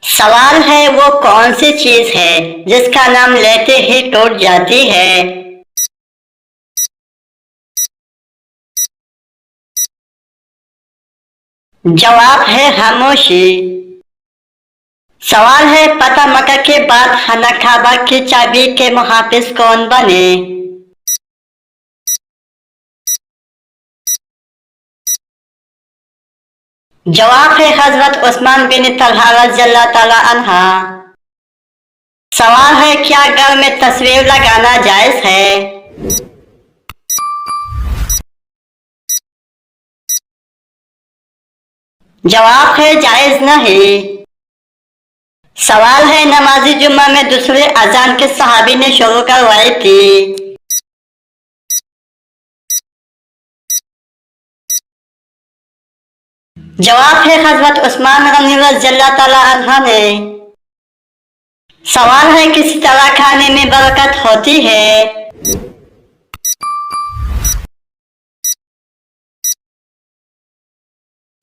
सवाल है वो कौन सी चीज है जिसका नाम लेते ही टूट जाती है। जवाब है खामोशी। सवाल है पता मक्का के बाद खाना काबा की चाबी के मुहाफिज कौन बने। जवाब है हजरत उस्मान बिन तलहा रज़ियल्लाहु ताला अन्हा। सवाल है क्या घर में तस्वीर लगाना जायज है। जवाब है जायज नहीं। सवाल है नमाजी जुम्मा में दूसरे अजान के सहाबी ने शुरू करवाई थी। जवाब है हजरत उस्मान गनी रज़ियल्लाहु ताला अन्हा ने। सवाल है किसी तरह खाने में बरकत होती है।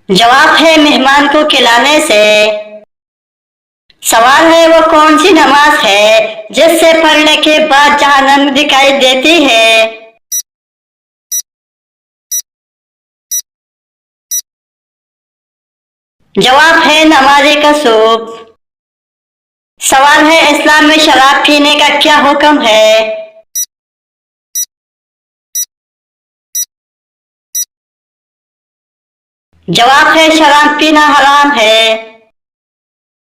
जवाब है मेहमान को खिलाने से। सवाल है वो कौन सी नमाज है जिससे पढ़ने के बाद जहन्नम दिखाई देती है। जवाब है नमाज़े का सूप। सवाल है इस्लाम में शराब पीने का क्या हुक्म है। जवाब है शराब पीना हराम है।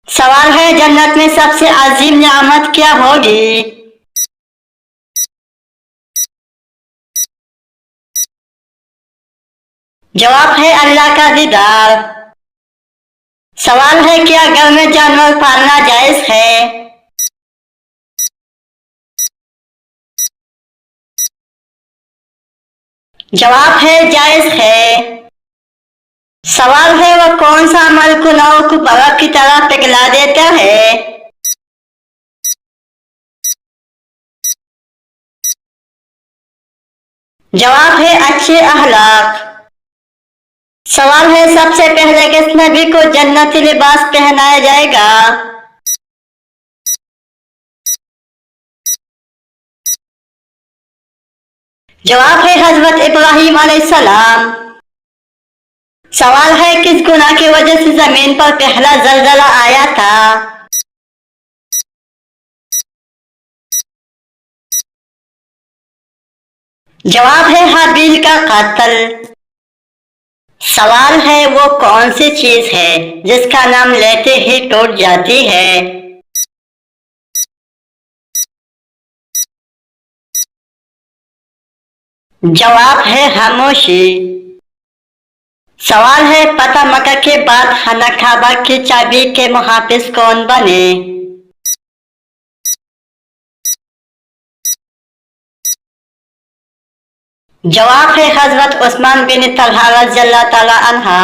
सवाल है जन्नत में सबसे अजीम नियामत क्या होगी। जवाब है अल्लाह का दीदार। सवाल है क्या घर में जानवर पालना जायज है। जवाब है जायज है। सवाल है वह कौन सा अमल गुनाहों को बर्फ की तरह पिघला देता है। जवाब है अच्छे अखलाक। सवाल है सबसे पहले किस नबी को जन्नती लिबास पहनाया जाएगा। जवाब है हजरत इब्राहिम अलैहिस्सलाम। सवाल है किस गुनाह की वजह से जमीन पर पहला जलजला आया था। जवाब है हाबील का कत्ल। सवाल है वो कौन सी चीज है जिसका नाम लेते ही टूट जाती है। जवाब है खामोशी। सवाल है पता मक्का के बाद खाना काबा की चाबी के मुहाफिज कौन बने। जवाब है हजरत उस्मान बिन तलहा रज़ियल्लाहु ताला अन्हा।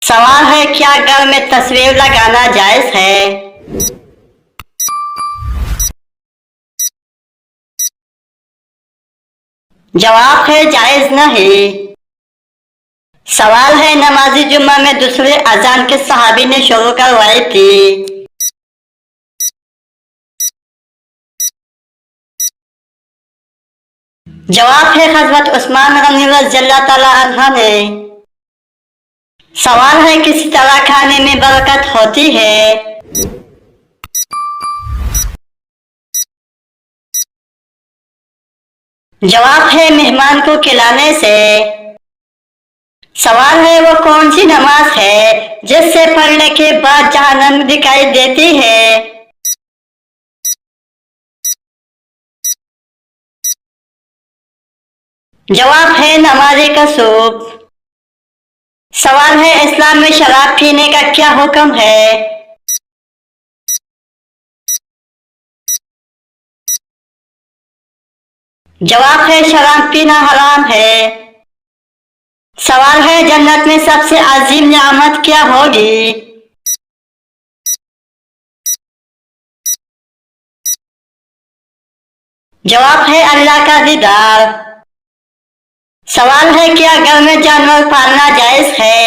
सवाल है क्या घर में तस्वीर लगाना जायज है। जवाब है जायज नहीं। सवाल है नमाजी जुम्मा में दूसरे अजान के सहाबी ने शुरू करवाई थी। जवाब है हजरत उस्मान गनी रज़ियल्लाहु ताला अन्हा ने। सवाल है किसी तरह खाने में बरकत होती है। जवाब है मेहमान को खिलाने से। सवाल है वो कौन सी नमाज है जिससे पढ़ने के बाद जहन्नम दिखाई देती है। जवाब है नमाज़े का सूप। सवाल है इस्लाम में शराब पीने का क्या हुक्म है। जवाब है शराब पीना हराम है। सवाल है जन्नत में सबसे अजीम नियामत क्या होगी। जवाब है अल्लाह का दीदार। सवाल है क्या घर में जानवर पालना जायज है।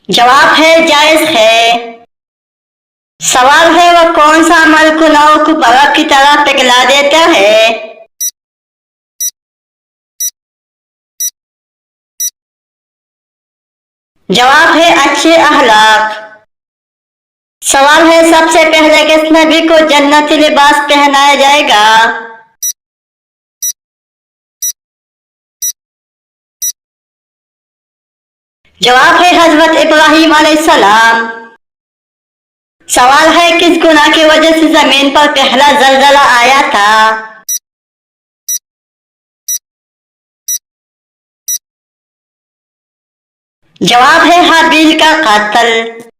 जवाब है जायज है। सवाल है वह कौन सा अमल गुनाहों को बर्फ की तरह पिघला देता है? जवाब है अच्छे अखलाक। सवाल है सबसे पहले किस नबी को जन्नती लिबास पहनाया जाएगा? जवाब है हजरत इब्राहिम अलैहिस्सलाम। सवाल है किस गुनाह की वजह से जमीन पर पहला जलजला आया था? जवाब है हाबील का कत्ल।